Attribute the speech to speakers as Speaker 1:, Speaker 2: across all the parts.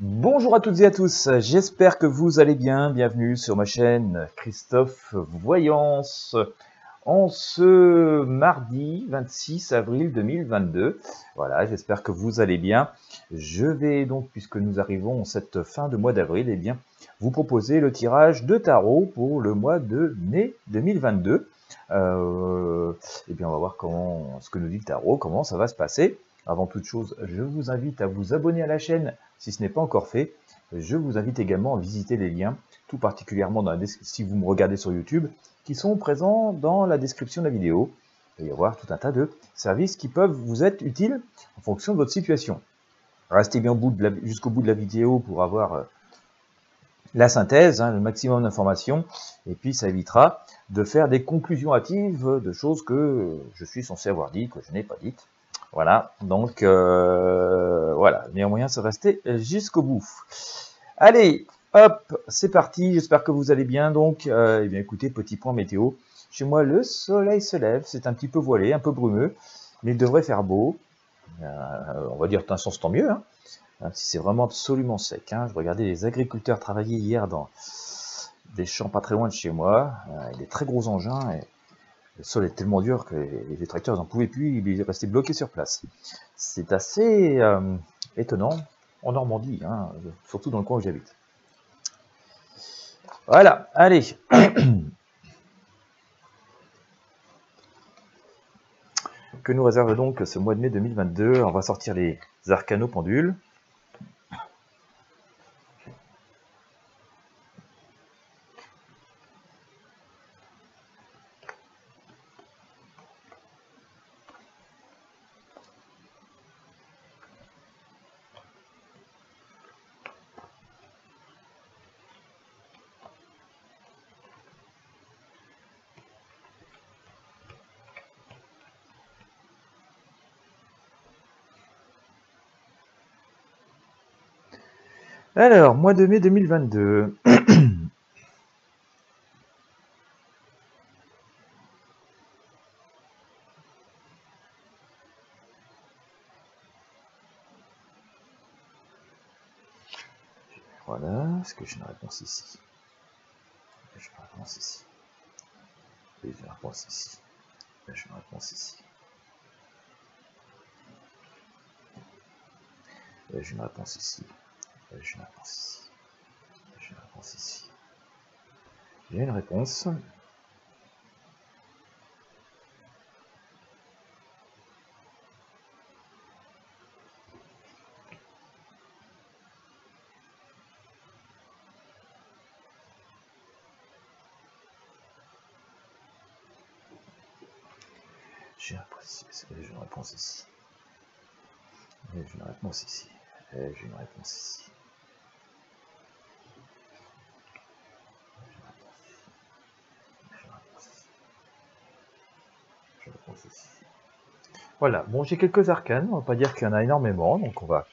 Speaker 1: Bonjour à toutes et à tous, j'espère que vous allez bien. Bienvenue sur ma chaîne Christophe Voyance en ce mardi 26 avril 2022. Voilà, j'espère que vous allez bien. Je vais donc, puisque nous arrivons en cette fin de mois d'avril, eh bien, vous proposer le tirage de tarot pour le mois de mai 2022. Eh bien, on va voir ce que nous dit le tarot, comment ça va se passer. Avant toute chose, je vous invite à vous abonner à la chaîne si ce n'est pas encore fait. Je vous invite également à visiter les liens, tout particulièrement si vous me regardez sur YouTube, qui sont présents dans la description de la vidéo. Il va y avoir tout un tas de services qui peuvent vous être utiles en fonction de votre situation. Restez bien jusqu'au bout de la vidéo pour avoir la synthèse, le maximum d'informations, et puis ça évitera de faire des conclusions hâtives de choses que je suis censé avoir dites, que je n'ai pas dites. Voilà, donc voilà, le meilleur moyen c'est de rester jusqu'au bout. Allez, hop, c'est parti, j'espère que vous allez bien. Donc, eh bien écoutez, petit point météo. Chez moi, le soleil se lève, c'est un petit peu voilé, un peu brumeux, mais il devrait faire beau. On va dire d'un sens tant mieux, si c'est vraiment absolument sec. Je regardais les agriculteurs travailler hier dans des champs pas très loin de chez moi. Il y a des très gros engins et le sol est tellement dur que les tracteurs n'en pouvaient plus, ils restaient bloqués sur place. C'est assez étonnant en Normandie, surtout dans le coin où j'habite. Voilà, allez. Que nous réserve donc ce mois de mai 2022? On va sortir les arcanes pendules. Alors, mois de mai 2022. Voilà, est-ce que j'ai une réponse ici? J'ai une réponse ici. J'ai une réponse ici. J'ai une réponse ici. J'ai une réponse ici. J'ai une réponse ici. J'ai une réponse ici. J'ai une réponse. J'ai une réponse ici. J'ai une réponse ici. J'ai une réponse ici. J'ai une réponse ici. Voilà, bon, j'ai quelques arcanes, on va pas dire qu'il y en a énormément, donc on va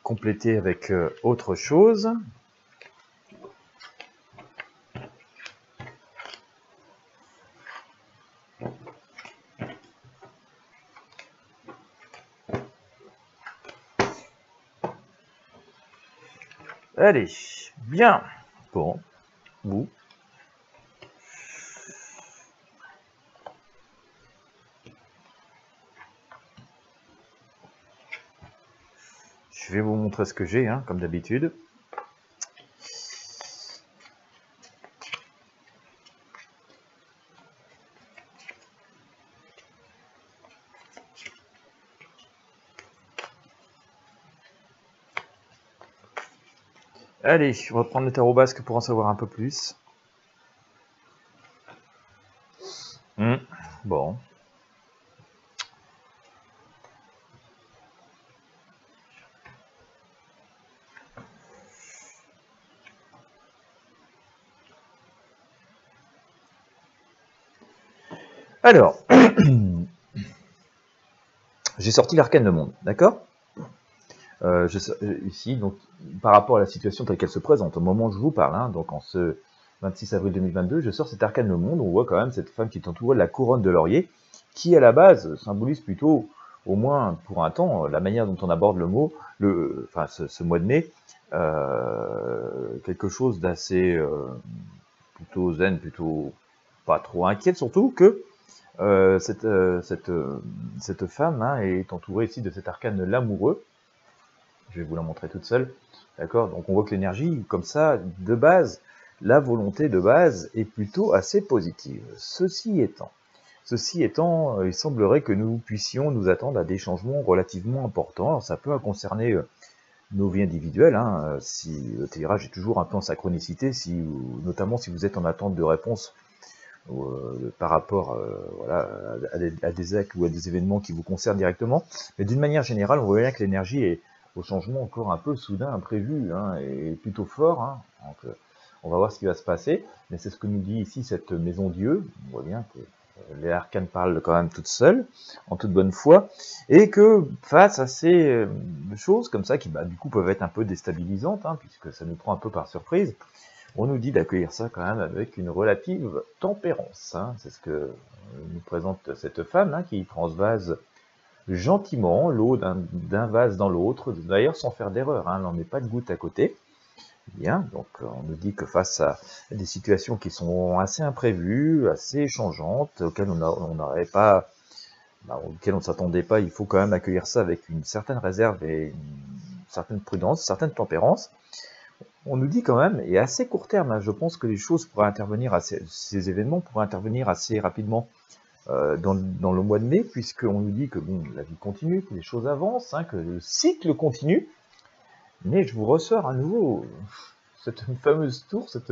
Speaker 1: compléter avec autre chose. Allez, bien. Bon, vous. Je vais vous montrer ce que j'ai, comme d'habitude. Allez, on va prendre le tarot basque pour en savoir un peu plus. Bon. Alors, j'ai sorti l'arcane de monde, d'accord? Ici, donc, par rapport à la situation telle qu'elle se présente au moment où je vous parle, donc en ce 26 avril 2022, je sors cet arcane de monde, on voit quand même cette femme qui est entourée de la couronne de laurier, qui à la base symbolise plutôt au moins pour un temps, la manière dont on aborde enfin ce mois de mai, quelque chose d'assez plutôt zen, plutôt pas trop inquiet, surtout que cette femme hein, est entourée ici de cet arcane l'amoureux. Je vais vous la montrer toute seule. D'accord? Donc on voit que l'énergie, comme ça, de base, la volonté de base est plutôt assez positive. Ceci étant, il semblerait que nous puissions nous attendre à des changements relativement importants. Alors, ça peut concerner nos vies individuelles. Hein, si le tirage est toujours un peu en synchronicité, notamment si vous êtes en attente de réponse par rapport voilà, à des actes ou à des événements qui vous concernent directement. Mais d'une manière générale, on voit bien que l'énergie est au changement encore un peu soudain, imprévu, hein, et plutôt fort. Hein. Donc, on va voir ce qui va se passer. Mais c'est ce que nous dit ici cette maison Dieu. On voit bien que les arcanes parlent quand même toutes seules, en toute bonne foi, et que face à ces choses comme ça, qui du coup peuvent être un peu déstabilisantes, hein, puisque ça nous prend un peu par surprise, on nous dit d'accueillir ça quand même avec une relative tempérance. Hein. C'est ce que nous présente cette femme hein, qui transvase gentiment l'eau d'un vase dans l'autre, d'ailleurs sans faire d'erreur, hein, elle n'en met pas de goutte à côté. Bien, donc on nous dit que face à des situations qui sont assez imprévues, assez changeantes, auxquelles on n'aurait pas, auxquelles on ne s'attendait pas, il faut quand même accueillir ça avec une certaine réserve et une certaine prudence, une certaine tempérance. On nous dit quand même, et à assez court terme, hein, je pense que les choses pourraient intervenir, ces événements pourraient intervenir assez rapidement dans le mois de mai, puisqu'on nous dit que bon, la vie continue, que les choses avancent, hein, que le cycle continue, mais je vous ressors à nouveau cette fameuse tour, cette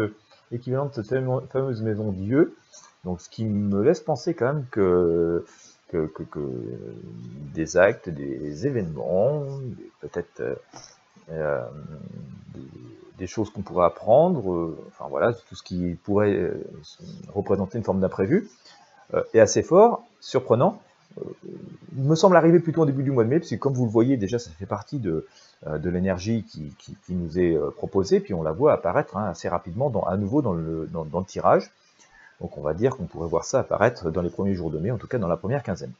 Speaker 1: équivalente de cette fameuse maison Dieu, donc ce qui me laisse penser quand même que des actes, des événements, peut-être des choses qu'on pourrait apprendre, enfin voilà, tout ce qui pourrait représenter une forme d'imprévu, est assez fort, surprenant. Me semble arriver plutôt au début du mois de mai, parce que comme vous le voyez déjà, ça fait partie de l'énergie qui nous est proposée, puis on la voit apparaître hein, assez rapidement à nouveau dans le tirage. Donc on va dire qu'on pourrait voir ça apparaître dans les premiers jours de mai, en tout cas dans la première quinzaine.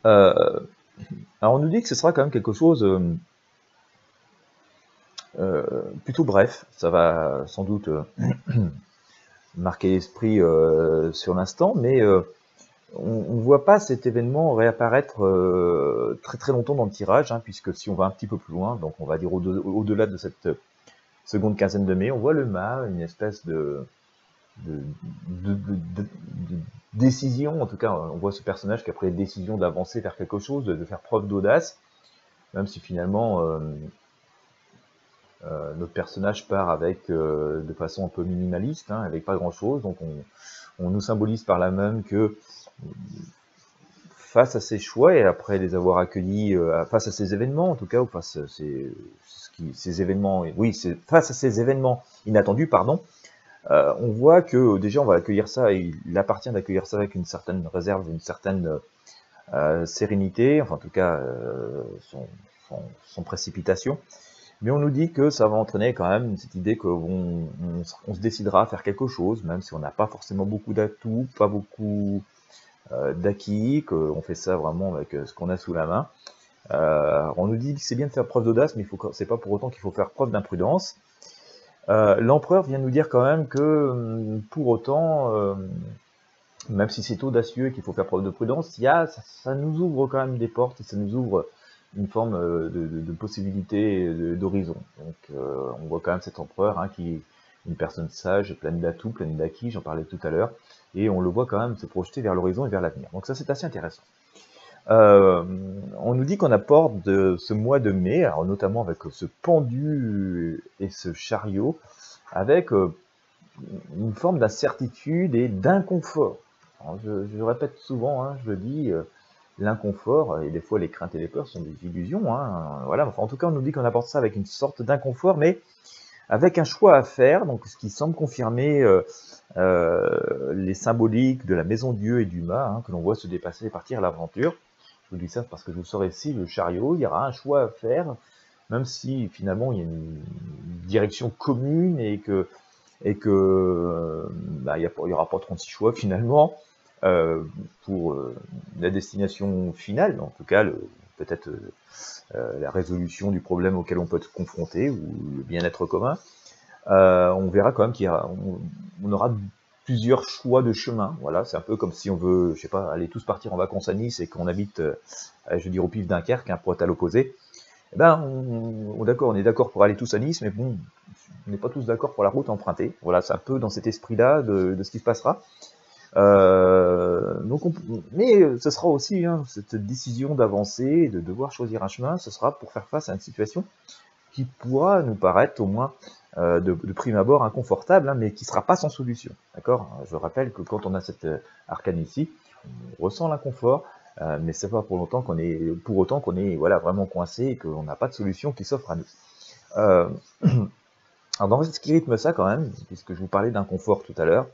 Speaker 1: Alors on nous dit que ce sera quand même quelque chose plutôt bref, ça va sans doute marquer l'esprit sur l'instant, mais on ne voit pas cet événement réapparaître très très longtemps dans le tirage, hein, puisque si on va un petit peu plus loin, donc on va dire au-delà de cette seconde quinzaine de mai, on voit le mât, une espèce de décision, en tout cas on voit ce personnage qui a pris la décision d'avancer vers quelque chose, de faire preuve d'audace, même si finalement notre personnage part avec de façon un peu minimaliste, hein, avec pas grand chose, donc on nous symbolise par là même que face à ces choix et après les avoir accueillis, face à ces événements en tout cas, ou face à ces événements, oui, face à ces événements inattendus, pardon, on voit que déjà on va accueillir ça, et il appartient d'accueillir ça avec une certaine réserve, une certaine sérénité, enfin en tout cas sans précipitation. Mais on nous dit que ça va entraîner quand même cette idée qu'on se décidera à faire quelque chose, même si on n'a pas forcément beaucoup d'atouts, pas beaucoup d'acquis, qu'on fait ça vraiment avec ce qu'on a sous la main. On nous dit que c'est bien de faire preuve d'audace, mais c'est pas pour autant qu'il faut faire preuve d'imprudence. L'empereur vient nous dire quand même que pour autant, même si c'est audacieux et qu'il faut faire preuve de prudence, ça nous ouvre quand même des portes et ça nous ouvre une forme de possibilité d'horizon. Donc on voit quand même cet empereur hein, qui est une personne sage, pleine d'atouts, pleine d'acquis, j'en parlais tout à l'heure, et on le voit quand même se projeter vers l'horizon et vers l'avenir. Donc ça c'est assez intéressant. On nous dit qu'on apporte ce mois de mai, alors notamment avec ce pendu et ce chariot, avec une forme d'incertitude et d'inconfort. Je répète souvent, hein, je le dis, l'inconfort, et des fois les craintes et les peurs sont des illusions, hein, voilà. Enfin, en tout cas on nous dit qu'on apporte ça avec une sorte d'inconfort, mais avec un choix à faire, donc ce qui semble confirmer les symboliques de la maison Dieu et du mât, hein, que l'on voit se dépasser et partir à l'aventure. Je vous dis ça parce que je vous sors ici le chariot, il y aura un choix à faire, même si finalement il y a une direction commune et que il y aura pas 36 choix finalement. pour la destination finale, en tout cas peut-être la résolution du problème auquel on peut être confronté, ou le bien-être commun. On verra quand même on aura plusieurs choix de chemin. Voilà, c'est un peu comme si on veut, je sais pas, aller tous partir en vacances à Nice et qu'on habite, je veux dire, au pif Dunkerque, un point à l'opposé. Eh ben, on est d'accord pour aller tous à Nice, mais bon, on n'est pas tous d'accord pour la route empruntée. Voilà, c'est un peu dans cet esprit-là de ce qui se passera. Mais ce sera aussi cette décision d'avancer, de devoir choisir un chemin, ce sera pour faire face à une situation qui pourra nous paraître au moins de prime abord inconfortable, mais qui ne sera pas sans solution. D'accord ? Je rappelle que quand on a cette arcane ici, on ressent l'inconfort, mais c'est pas pour autant qu'on est voilà, vraiment coincé et qu'on n'a pas de solution qui s'offre à nous. Alors dans ce qui rythme ça quand même, puisque je vous parlais d'inconfort tout à l'heure,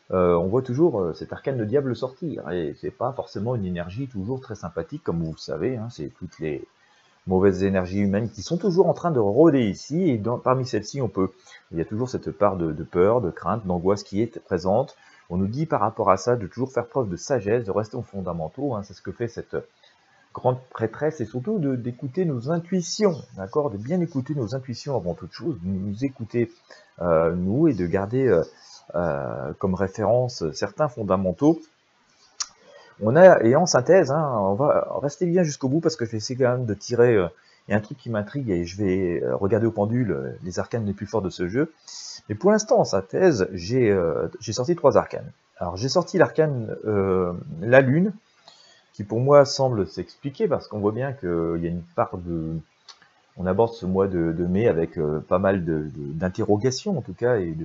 Speaker 1: on voit toujours cet arcane de diable sortir, et c'est pas forcément une énergie toujours très sympathique, comme vous le savez, c'est toutes les mauvaises énergies humaines qui sont toujours en train de rôder ici, et parmi celles-ci, il y a toujours cette part de peur, de crainte, d'angoisse qui est présente. On nous dit par rapport à ça de toujours faire preuve de sagesse, de rester aux fondamentaux, c'est ce que fait cette grande prêtresse, et surtout d'écouter nos intuitions, d'accord, de bien écouter nos intuitions avant toute chose, de nous écouter nous, et de garder comme référence certains fondamentaux. Et en synthèse, on va rester bien jusqu'au bout parce que je vais essayer quand même de tirer. Il y a un truc qui m'intrigue et je vais regarder au pendule les arcanes les plus forts de ce jeu. Mais pour l'instant, en synthèse, j'ai sorti 3 arcanes. Alors j'ai sorti l'arcane la Lune, qui pour moi semble s'expliquer parce qu'on voit bien qu'il y a une part de. On aborde ce mois de mai avec pas mal d'interrogations en tout cas, et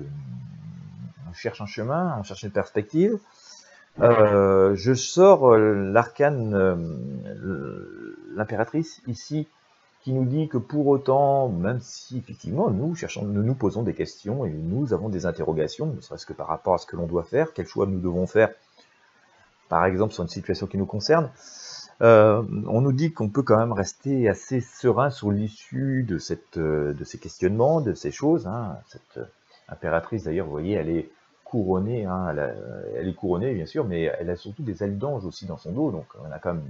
Speaker 1: on cherche un chemin, on cherche une perspective. Je sors l'arcane, l'impératrice ici, qui nous dit que pour autant, même si effectivement nous nous posons des questions et nous avons des interrogations, ne serait-ce que par rapport à ce que l'on doit faire, quel choix nous devons faire, par exemple sur une situation qui nous concerne, on nous dit qu'on peut quand même rester assez serein sur l'issue de ces questionnements, de ces choses. Cette impératrice d'ailleurs, vous voyez, elle est couronnée, elle est couronnée bien sûr, mais elle a surtout des ailes d'ange aussi dans son dos, donc on a quand même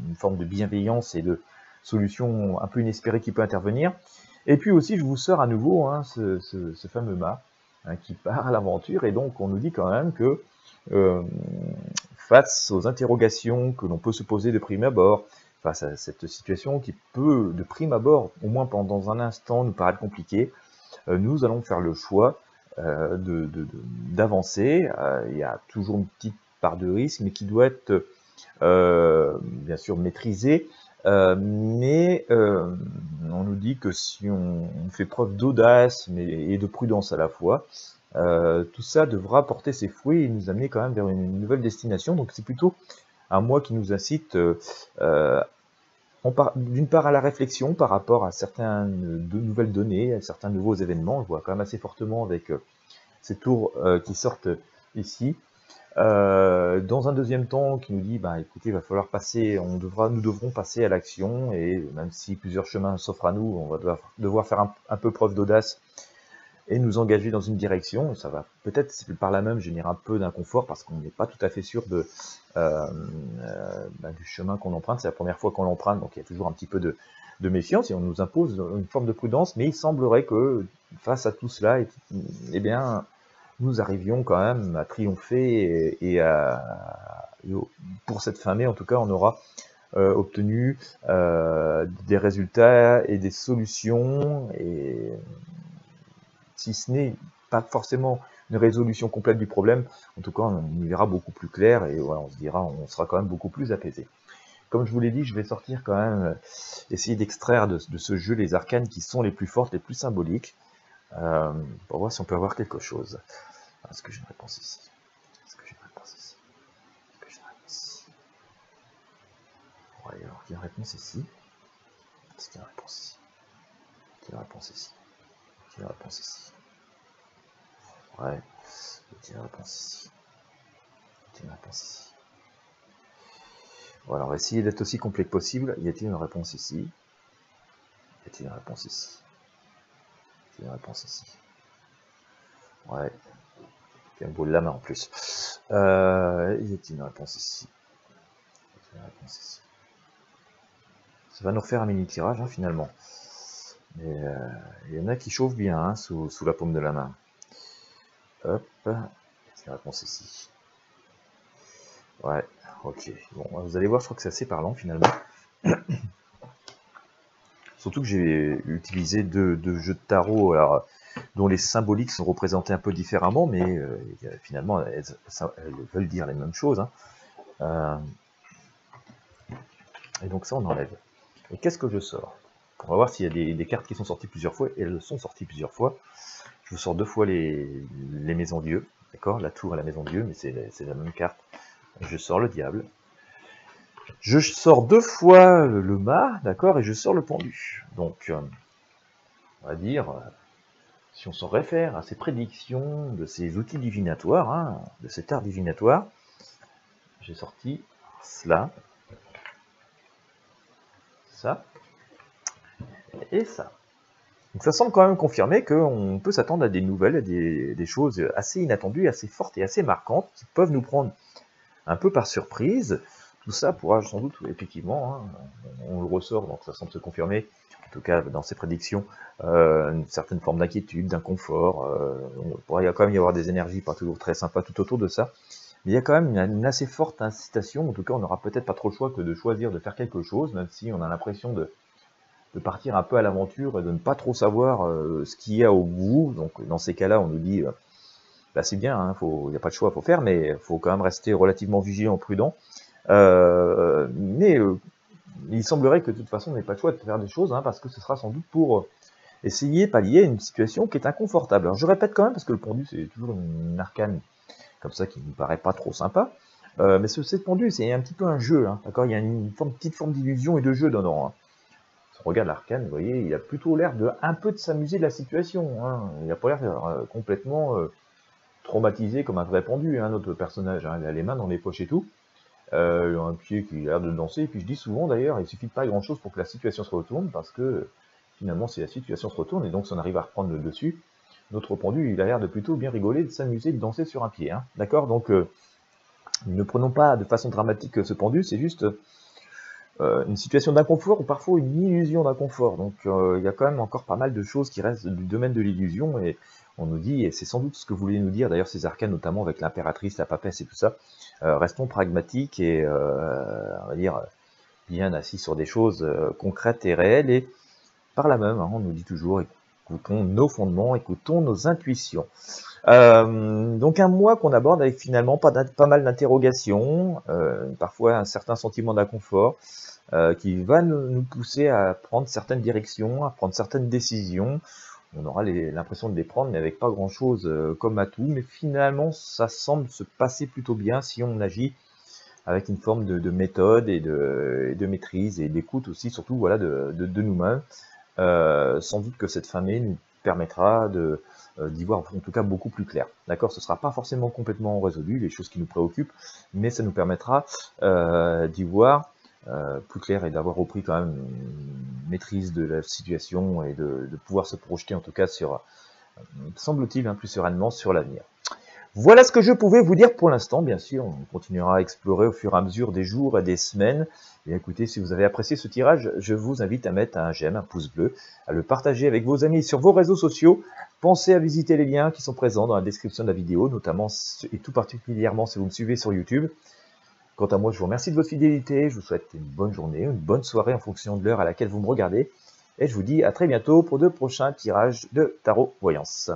Speaker 1: une forme de bienveillance et de solution un peu inespérée qui peut intervenir. Et puis aussi, je vous sors à nouveau ce fameux mât qui part à l'aventure, et donc on nous dit quand même que face aux interrogations que l'on peut se poser de prime abord, face à cette situation qui peut, de prime abord, au moins pendant un instant, nous paraître compliquée, nous allons faire le choix d'avancer. Il y a toujours une petite part de risque, mais qui doit être bien sûr maîtrisée. Mais on nous dit que si on fait preuve d'audace et de prudence à la fois, tout ça devra porter ses fruits et nous amener quand même vers une nouvelle destination. Donc c'est plutôt un mois qui nous incite d'une part à la réflexion par rapport à certaines nouvelles données, à certains nouveaux événements. On le voit quand même assez fortement avec ces tours qui sortent ici. Dans un deuxième temps, qui nous dit, écoutez, il va falloir passer, nous devrons passer à l'action, et même si plusieurs chemins s'offrent à nous, on va devoir faire un peu preuve d'audace et nous engager dans une direction. Ça va peut-être par là même générer un peu d'inconfort parce qu'on n'est pas tout à fait sûr du chemin qu'on emprunte. C'est la première fois qu'on l'emprunte, donc il y a toujours un petit peu de méfiance et on nous impose une forme de prudence, mais il semblerait que face à tout cela, eh bien, nous arrivions quand même à triompher et pour cette fin mai, en tout cas, on aura obtenu des résultats et des solutions, et si ce n'est pas forcément une résolution complète du problème, en tout cas on y verra beaucoup plus clair, et voilà, on sera quand même beaucoup plus apaisé. Comme je vous l'ai dit, je vais sortir quand même, essayer d'extraire de ce jeu les arcanes qui sont les plus fortes, les plus symboliques, pour voir si on peut avoir quelque chose. Est-ce que j'ai une réponse ici? Est-ce que j'ai une réponse ici? Est-ce que j'ai une réponse ici? Ouais, alors il y a une réponse ici. Est-ce qu'il y a une réponse ici? Est-ce qu'il y a une réponse ici? Est-ce qu'il y a une réponse ici? Ouais, il y a une réponse ici. Il y a une réponse ici. Voilà, on va essayer d'être aussi complet que possible. Y a-t-il une réponse ici? Y a-t-il une réponse ici? Y a-t-il une réponse ici? Ouais. Puis un beau de la main en plus. Y a-t-il une réponse ici? Ça va nous refaire un mini tirage, hein, finalement. Mais il y en a qui chauffent bien, hein, sous la paume de la main. Hop, c'est la réponse ici. Ouais, ok. Bon, vous allez voir, je crois que c'est assez parlant finalement. Surtout que j'ai utilisé deux jeux de tarot, alors, dont les symboliques sont représentés un peu différemment, mais finalement, elles veulent dire les mêmes choses. Hein. Et donc ça, on enlève. Et qu'est-ce que je sors? On va voir s'il y a des cartes qui sont sorties plusieurs fois, et elles sont sorties plusieurs fois. Je sors 2 fois les maisons Dieu, d'accord? La tour et la maison Dieu, mais c'est la même carte. Je sors le diable. Je sors 2 fois le mât, d'accord? Et je sors le pendu. Donc, on va dire, si on s'en réfère à ces prédictions, de ces outils divinatoires, hein, de cet art divinatoire, j'ai sorti cela, ça, et ça. Donc ça semble quand même confirmer qu'on peut s'attendre à des nouvelles, à des choses assez inattendues, assez fortes et assez marquantes, qui peuvent nous prendre un peu par surprise. Tout ça pourra sans doute, effectivement, hein, on le ressort, donc ça semble se confirmer, en tout cas dans ces prédictions, une certaine forme d'inquiétude, d'inconfort. Il pourrait quand même y avoir des énergies pas toujours très sympas tout autour de ça. Mais il y a quand même une assez forte incitation, en tout cas on n'aura peut-être pas trop le choix que de choisir de faire quelque chose, même si on a l'impression de partir un peu à l'aventure et de ne pas trop savoir ce qu'il y a au bout. Donc dans ces cas-là, on nous dit, bah, c'est bien, hein, il n'y a pas de choix, il faut faire, mais il faut quand même rester relativement vigilant, prudent. Mais il semblerait que de toute façon, on n'ait pas le choix de faire des choses, hein, parce que ce sera sans doute pour essayer de pallier une situation qui est inconfortable. Alors je répète quand même, parce que le pendu, c'est toujours une arcane comme ça qui ne me paraît pas trop sympa. Mais cette pendu, c'est un petit peu un jeu, hein, d'accord? Il y a une petite forme d'illusion et de jeu dedans. Hein. Si on regarde l'arcane, vous voyez, il a plutôt l'air de un peu de s'amuser de la situation. Hein. Il n'a pas l'air complètement traumatisé comme un vrai pendu, hein, notre personnage. Hein. Il a les mains dans les poches et tout. Il a un pied qui a l'air de danser. Et puis je dis souvent d'ailleurs, il suffit de pas grand chose pour que la situation se retourne, parce que finalement, si la situation se retourne, et donc si on arrive à reprendre le dessus, notre pendu, il a l'air de plutôt bien rigoler, de s'amuser, de danser sur un pied. Hein. D'accord? Donc, ne prenons pas de façon dramatique ce pendu, c'est juste une situation d'inconfort ou parfois une illusion d'inconfort. Donc il y a quand même encore pas mal de choses qui restent du domaine de l'illusion, et on nous dit, et c'est sans doute ce que vous voulez nous dire, d'ailleurs ces arcanes notamment avec l'impératrice, la papesse et tout ça, restons pragmatiques et on va dire bien assis sur des choses concrètes et réelles, et par là même, hein, on nous dit toujours, écoutons nos fondements, écoutons nos intuitions. Donc un mois qu'on aborde avec finalement pas mal d'interrogations, parfois un certain sentiment d'inconfort, qui va nous pousser à prendre certaines directions, à prendre certaines décisions. On aura l'impression de les prendre, mais avec pas grand-chose comme atout. Mais finalement, ça semble se passer plutôt bien si on agit avec une forme de méthode et de maîtrise et d'écoute aussi, surtout voilà, de nous-mêmes. Sans doute que cette fin mai nous permettra d'y voir en tout cas beaucoup plus clair. D'accord, ce ne sera pas forcément complètement résolu, les choses qui nous préoccupent, mais ça nous permettra d'y voir plus clair et d'avoir repris quand même une maîtrise de la situation et de pouvoir se projeter en tout cas sur, semble-t-il, plus sereinement sur l'avenir. Voilà ce que je pouvais vous dire pour l'instant. Bien sûr, on continuera à explorer au fur et à mesure des jours et des semaines. Et écoutez, si vous avez apprécié ce tirage, je vous invite à mettre un j'aime, un pouce bleu, à le partager avec vos amis sur vos réseaux sociaux. Pensez à visiter les liens qui sont présents dans la description de la vidéo, notamment et tout particulièrement si vous me suivez sur YouTube. Quant à moi, je vous remercie de votre fidélité. Je vous souhaite une bonne journée, une bonne soirée en fonction de l'heure à laquelle vous me regardez. Et je vous dis à très bientôt pour de prochains tirages de tarot voyance.